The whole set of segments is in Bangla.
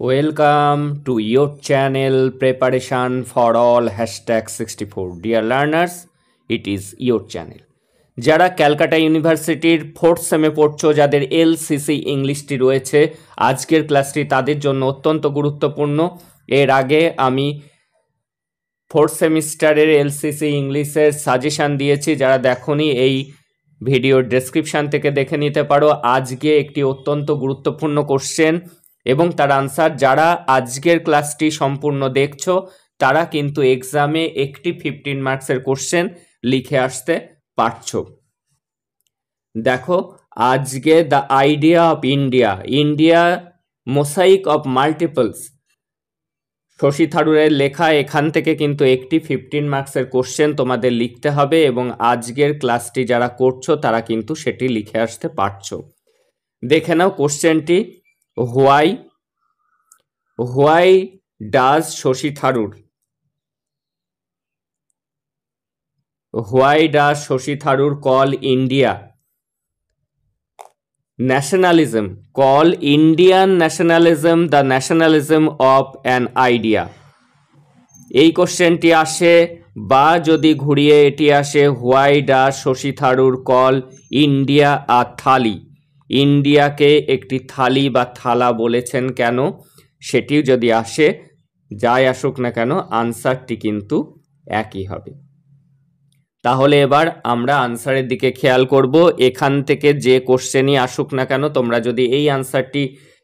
Welcome to your channel Preparation for All #64. Dear learners, it is your channel. যারা ক্যালকাটা ইউনিভার্সিটির 4th সেমে পড়ছো, যাদের এলসিসি ইংলিশটি রয়েছে, আজকের ক্লাসটি তাদের জন্য অত্যন্ত গুরুত্বপূর্ণ। এর আগে আমি 4th সেমিস্টারের এলসিসি ইংলিশের সাজেশান দিয়েছি, যারা দেখোনি এই ভিডিওর ডেসক্রিপশান থেকে দেখে নিতে পারো। আজকে একটি অত্যন্ত গুরুত্বপূর্ণ কোশ্চেন এবং তার আনসার, যারা আজকের ক্লাসটি সম্পূর্ণ দেখছো তারা কিন্তু এক্সামে একটি 15 মার্কসের কোশ্চেন লিখে আসতে পারছো। দেখো, আজকে the idea of India mosaic of multiples, Shashi থারুরের লেখা। এখান থেকে কিন্তু একটি 15 মার্কসের কোশ্চেন তোমাদের লিখতে হবে এবং আজকের ক্লাসটি যারা করছো তারা কিন্তু সেটি লিখে আসতে পারছো। দেখে নাও কোশ্চেনটি। Why does Shashi Tharoor call India nationalism? Call Indian nationalism the nationalism of an idea. এই কোশ্চেনটি আসে, বা যদি ঘুরিয়ে এটি আসে, Why does Shashi Tharoor call India a thali? ইন্ডিয়াকে একটি থালি বা থালা বলেছেন কেন? সেটিও যদি আসে, যাই আসুক না কেন আনসারটি কিন্তু একই হবে। তাহলে এবার আমরা আনসারের দিকে খেয়াল করব। এখান থেকে যে কোশ্চেনই আসুক না কেন, তোমরা যদি এই আনসারটি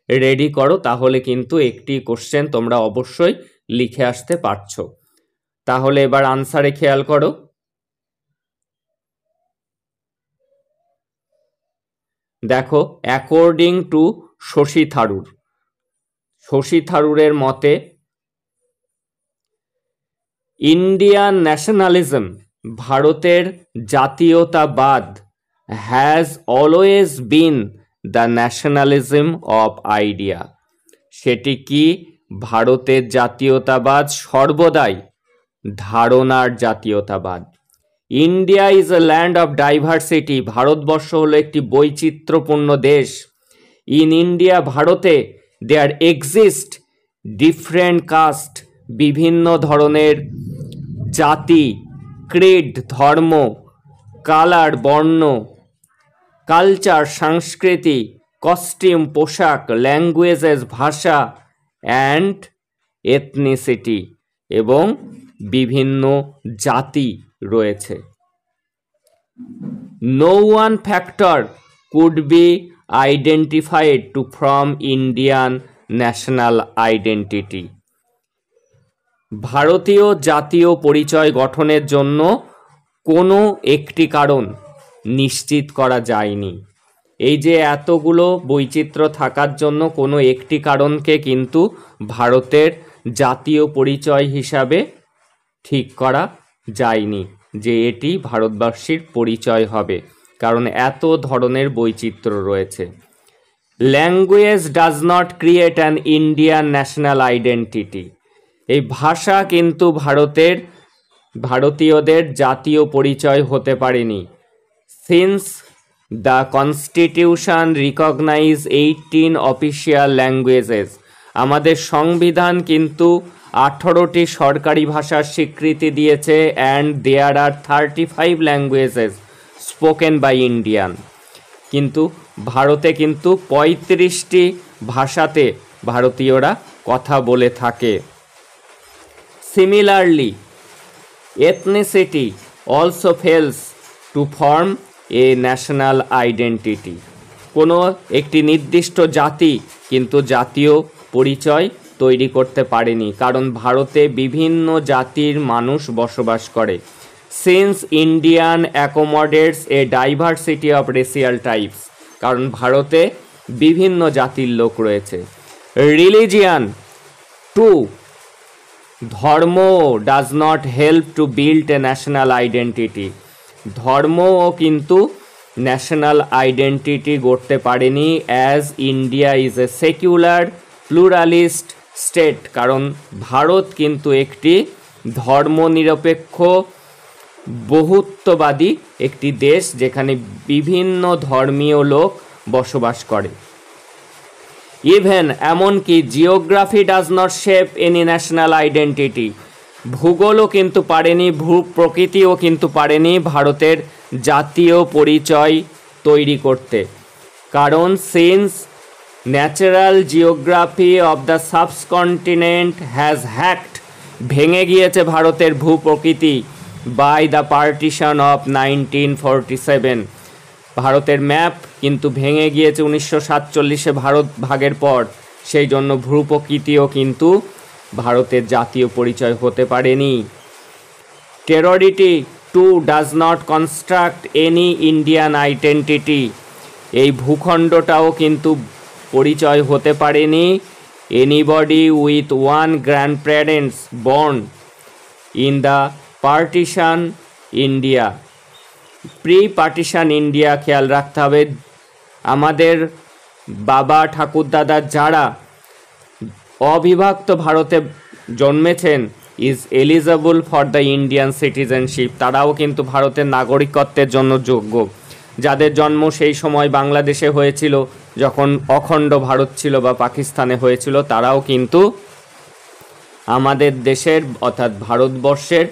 রেডি করো তাহলে কিন্তু একটি কোশ্চেন তোমরা অবশ্যই লিখে আসতে পারছো। তাহলে এবার আনসারে খেয়াল করো। দেখো, অ্যাকর্ডিং টু শশী থারুরের মতে ইন্ডিয়ান ন্যাশনালিজম, ভারতের জাতীয়তাবাদ, has always been the nationalism of idea. সেটি কি? ভারতের জাতীয়তাবাদ সর্বদাই ধারণার জাতীয়তাবাদ। India is A land of diversity, Bharatvarsha হলো একটি বৈচিত্র্যপূর্ণ দেশ। ইন ইন্ডিয়া, ভারতে, দেয়ার এক্সিস্ট ডিফারেন্ট কাস্ট, বিভিন্ন ধরনের জাতি, ক্রিড ধর্ম, কালার বর্ণ, কালচার সংস্কৃতি, কস্টিউম পোশাক, ল্যাঙ্গুয়েজেস ভাষা, অ্যান্ড এথনিসিটি, এবং বিভিন্ন জাতি রয়েছে। No one factor could be identified to from Indian national identity. ভারতীয় জাতীয় পরিচয় গঠনের জন্য কোনো একটি কারণ নিশ্চিত করা যায়নি। এই যে এতগুলো বৈচিত্র্য থাকার জন্য কোনো একটি কারণকে কিন্তু ভারতের জাতীয় পরিচয় হিসাবে ঠিক করা যায়নি যে এটি ভারতবাসীর পরিচয় হবে, কারণ এত ধরনের বৈচিত্র্য রয়েছে। Language does not create an Indian national identity. এই ভাষা কিন্তু ভারতীয়দের জাতীয় পরিচয় হতে পারেনি। Since the constitution recognize 18 official languages, আমাদের সংবিধান কিন্তু 18টি সরকারি ভাষার স্বীকৃতি দিয়েছে। And there are 35 languages spoken by Indian, কিন্তু ভারতে কিন্তু 35টি ভাষাতে ভারতীয়রা কথা বলে থাকে। Similarly ethnicity also fails to form a national identity, কোনো একটি নির্দিষ্ট জাতি কিন্তু জাতীয় পরিচয় তৈরি করতে পারেনি, কারণ ভারতে বিভিন্ন জাতির মানুষ বসবাস করে। Since Indian accommodates a diversity of racial types, কারণ ভারতে বিভিন্ন জাতির লোক রয়েছে। রিলিজিয়ান টু, ধর্ম does not help to build a national identity, ধর্মও কিন্তু ন্যাশনাল আইডেন্টিটি গড়তে পারেনি। As India is a secular pluralist state, কারণ ভারত কিন্তু একটি ধর্মনিরপেক্ষ বহুত্ববাদী একটি দেশ, যেখানে বিভিন্ন ধর্মীয় লোক বসবাস করে। ইভেন এমনকি geography does not shape any national identity, ভূগোলও কিন্তু পারেনি, ভূপ্রকৃতিও কিন্তু পারেনি ভারতের জাতীয় পরিচয় তৈরি করতে। কারণ since natural geography of the subcontinent has hacked, ভেঙে গিয়েছে ভারতের ভূপ্রকৃতি বাই দ্য পার্টিশন অফ 1947, ভারতের ম্যাপ কিন্তু ভেঙে গিয়েছে 1947-এ ভারত ভাগের পর। সেই জন্য ভূপ্রকৃতিও কিন্তু ভারতের জাতীয় পরিচয় হতে পারেনি। Territory too does not construct any Indian identity, এই ভূখণ্ডটাও কিন্তু পরিচয় হতে পারেনি। Anybody with one grandparents born in the partition India, pre partition India, খেয়াল রাখতে হবে আমাদের বাবা ঠাকুরদাদা যারা অবিভক্ত ভারতে জন্মেছেন is eligible for the Indian citizenship, তারাও কিন্তু ভারতের নাগরিকত্বের জন্য যোগ্য। যাদের জন্ম সেই সময় বাংলাদেশে হয়েছিল, যখন অখণ্ড ভারত ছিল বা পাকিস্তানে হয়েছিল, তারাও কিন্তু আমাদের দেশের অর্থাৎ ভারতবর্ষের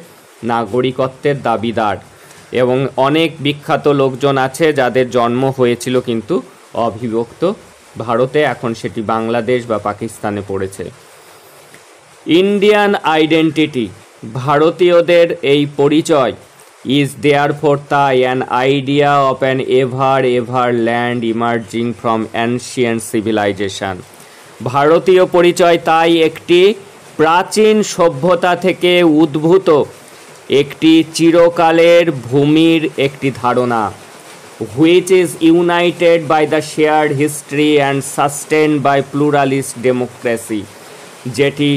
নাগরিকত্বের দাবিদার। এবং অনেক বিখ্যাত লোকজন আছে যাদের জন্ম হয়েছিল কিন্তু অবিভক্ত ভারতে, এখন সেটি বাংলাদেশ বা পাকিস্তানে পড়েছে। ইন্ডিয়ান আইডেন্টিটি, ভারতীয়দের এই পরিচয়, ইজ দেয়ারফর তাই an idea of an ever land emerging from ancient civilization, ভারতীয় পরিচয় তাই একটি প্রাচীন সভ্যতা থেকে উদ্ভূত একটি চিরকালের ভূমির একটি ধারণা, which is united by the shared history and sustained by pluralist democracy, যেটি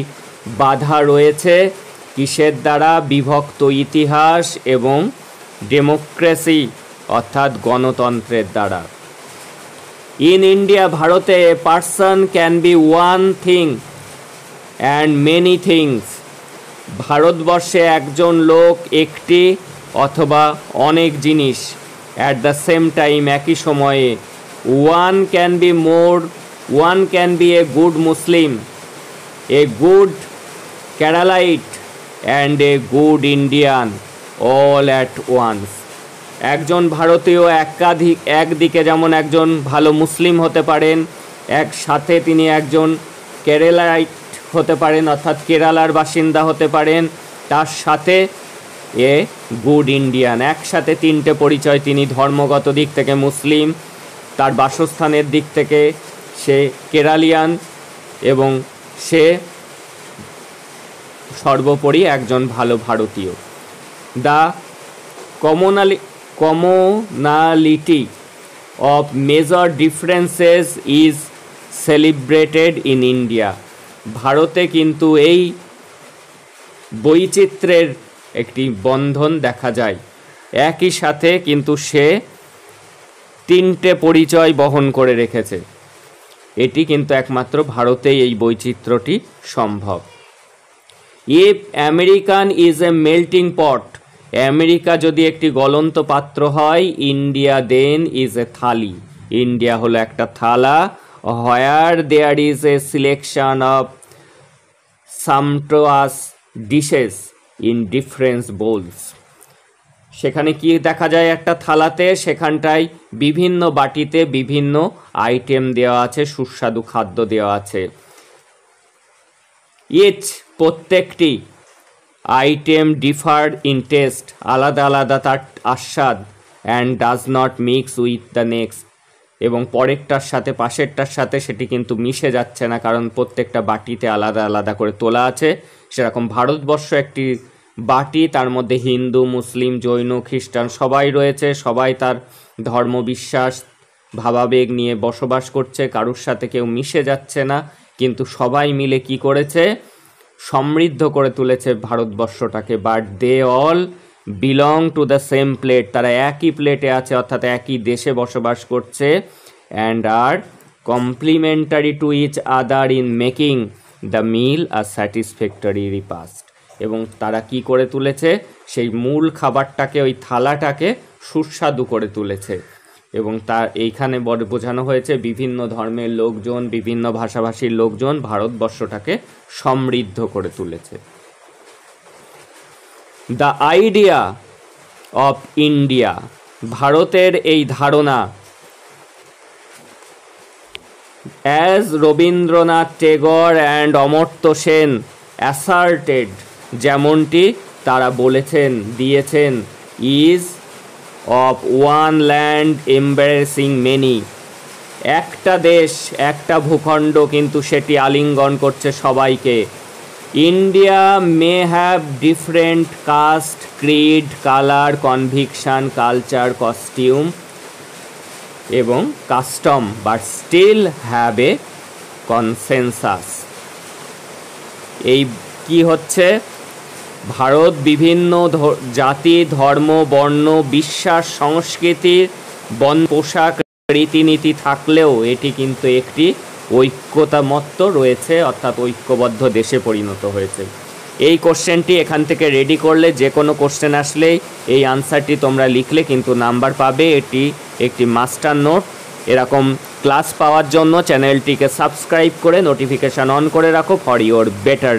বাধা রয়েছে কিসের দ্বারা? বিভক্ত ইতিহাস এবং ডেমোক্রেসি অর্থাৎ গণতন্ত্রের দ্বারা। ইন ইন্ডিয়া, ভারতে a person can be one thing and many things, ভারতবর্ষে একজন লোক একটি অথবা অনেক জিনিস, অ্যাট দ্য সেম টাইম একই সময়ে। One can be a good Muslim, a good Keralite and a good Indian all at once, একজন ভারতীয় একদিকে যেমন একজন ভালো মুসলিম হতে পারেন, একসাথে তিনি একজন কেরালাইট হতে পারেন অর্থাৎ কেরালার বাসিন্দা হতে পারেন, তার সাথে এ গুড ইন্ডিয়ান, একসাথে তিনটে পরিচয়। তিনি ধর্মগত দিক থেকে মুসলিম, তার বাসস্থানের দিক থেকে সে কেরালিয়ান এবং সে সর্বোপরি একজন ভালো ভারতীয়। The commonality of major differences is celebrated in India, ভারতে কিন্তু এই বৈচিত্র্যের একটি বন্ধন দেখা যায়, একই সাথে কিন্তু সে তিনটে পরিচয় বহন করে রেখেছে। এটি কিন্তু একমাত্র ভারতেই এই বৈচিত্র্যটি সম্ভব। If American is a melting pot, America যদি একটি গলন্ত পাত্র হয়, India then is a thali, India হলো একটা থালা। Where there is a selection of sumptuous dishes in different bowls, সেখানে কি দেখা যায়? একটা থালাতে সেখানটায় বিভিন্ন বাটিতে বিভিন্ন আইটেম দেওয়া আছে, সুস্বাদু খাদ্য দেওয়া আছে। প্রত্যেকটি আইটেম ডিফার ইন টেস্ট, আলাদা আলাদা তার আস্বাদ, and does not mix with the next, এবং পরেরটার সাথে পাশেরটার সাথে সেটি কিন্তু মিশে যাচ্ছে না, কারণ প্রত্যেকটা বাটিতে আলাদা আলাদা করে তোলা আছে। সেরকম ভারতবর্ষ একটি বাটি, তার মধ্যে হিন্দু, মুসলিম, জৈন, খ্রিস্টান সবাই রয়েছে, সবাই তার ধর্মবিশ্বাস ভাবাবেগ নিয়ে বসবাস করছে, কারুর সাথে কেউ মিশে যাচ্ছে না, কিন্তু সবাই মিলে কি করেছে? সমৃদ্ধ করে তুলেছে ভারতবর্ষটাকে। But they all belong to the same plate, তারা একই প্লেটে আছে অর্থাৎ একই দেশে বসবাস করছে। And are complementary to each other in making the meal a satisfactory repast, এবং তারা কি করে তুলেছে? সেই মূল খাবারটাকে, ওই থালাটাকে সুস্বাদু করে তুলেছে। এবং তার এইখানে বোঝানো হয়েছে বিভিন্ন ধর্মের লোকজন, বিভিন্ন ভাষাভাষীর লোকজন ভারতবর্ষটাকে সমৃদ্ধ করে তুলেছে। দ্য আইডিয়া অফ ইন্ডিয়া, ভারতের এই ধারণা, as Rabindranath Tagore and Amartya Sen asserted, যেমনটি তারা বলেছেন, দিয়েছেন, is of one land embracing many, একটা দেশ, একটা ভূখণ্ড, কিন্তু সেটি আলিঙ্গন করছে সবাইকে। India may have different caste, creed, colour, conviction, culture, costume এবং custom, but still have a consensus. এই কি হচ্ছে, ভারত বিভিন্ন জাতি, ধর্ম, বর্ণ, বিশ্বাস, সংস্কৃতির পোশাক, রীতিনীতি থাকলেও এটি কিন্তু একটি ঐক্যতামত্ব রয়েছে, অর্থাৎ ঐক্যবদ্ধ দেশে পরিণত হয়েছে। এই কোশ্চেনটি এখান থেকে রেডি করলে যে কোনো কোশ্চেন আসলেই এই আনসারটি তোমরা লিখলে কিন্তু নাম্বার পাবে। এটি একটি মাস্টার নোট। এরকম ক্লাস পাওয়ার জন্য চ্যানেলটিকে সাবস্ক্রাইব করে নোটিফিকেশান অন করে রাখো ফর ইওর বেটার